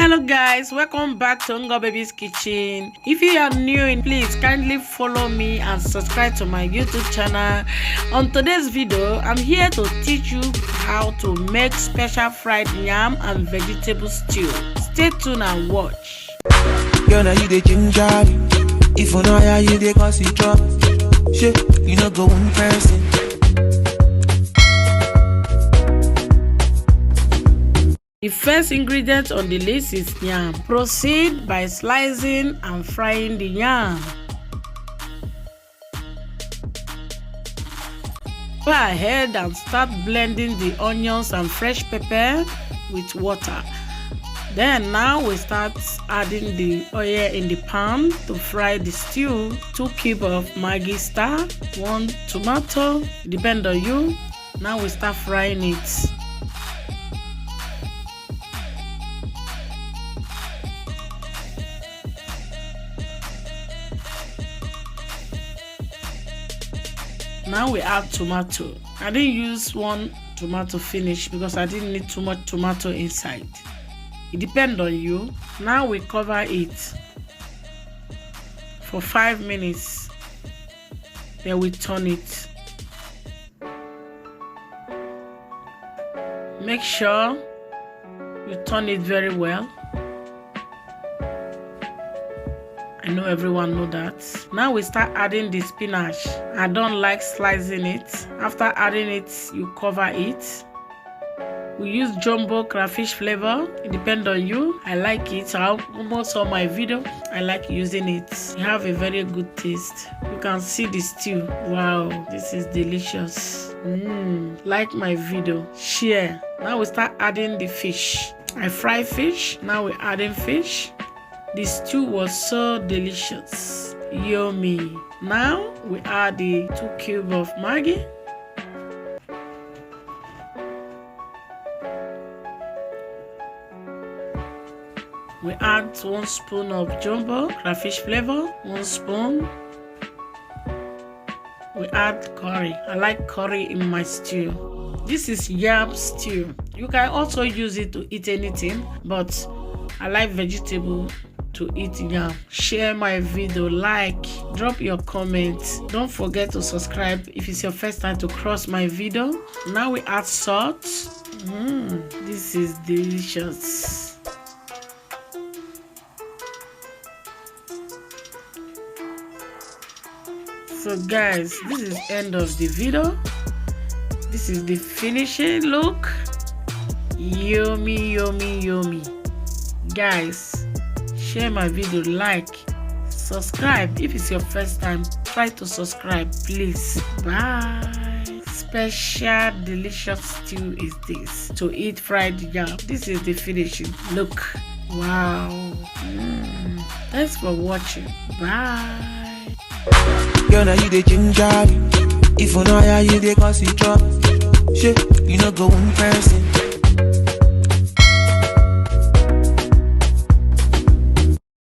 Hello guys, welcome back to Ngo Baby's Kitchen. If you are new, please kindly follow me and subscribe to my YouTube channel. On today's video, I'm here to teach you how to make special fried yam and vegetable stew. Stay tuned and watch. Girl, now you the ginger. If you know how you the cause it drop. Shit, you know go one person. The first ingredient on the list is yam. Proceed by slicing and frying the yam. Go ahead and start blending the onions and fresh pepper with water. Then now we start adding the oil in the pan to fry the stew. 2 cubes of Maggi star, 1 tomato, depend on you. Now we start frying it. Now we add tomato. I didn't use 1 tomato finish because I didn't need too much tomato inside. It depends on you. Now we cover it for 5 minutes. Then we turn it. Make sure you turn it very well. I know everyone know that. Now we start adding the spinach. I don't like slicing it. After adding it, you cover it. We use jumbo crayfish flavor. It depends on you. I like it. Almost all my video, I like using it. It have a very good taste. You can see the stew. Wow, this is delicious. Like my video, share. Now we start adding the fish. I fry fish. Now we're adding fish. The stew was so delicious, yummy. Now we add the 2 cubes of Maggi. We add 1 spoon of jumbo crayfish flavor, 1 spoon. We add curry. I like curry in my stew. This is yam stew. You can also use it to eat anything, but I like vegetable to eat yam. Share my video, like, drop your comments. Don't forget to subscribe if it's your first time to cross my video. Now we add salt. This is delicious. So guys, this is end of the video. This is the finishing look. Yummy, yummy, yummy. Guys, share my video, like, subscribe. If it's your first time, try to subscribe, please. Bye. Special delicious stew is this to eat fried yam. This is the finishing look. Wow. Thanks for watching. Bye. Girl, now you the ginger. If you know how you the cause it drop. Shit, you know go one person.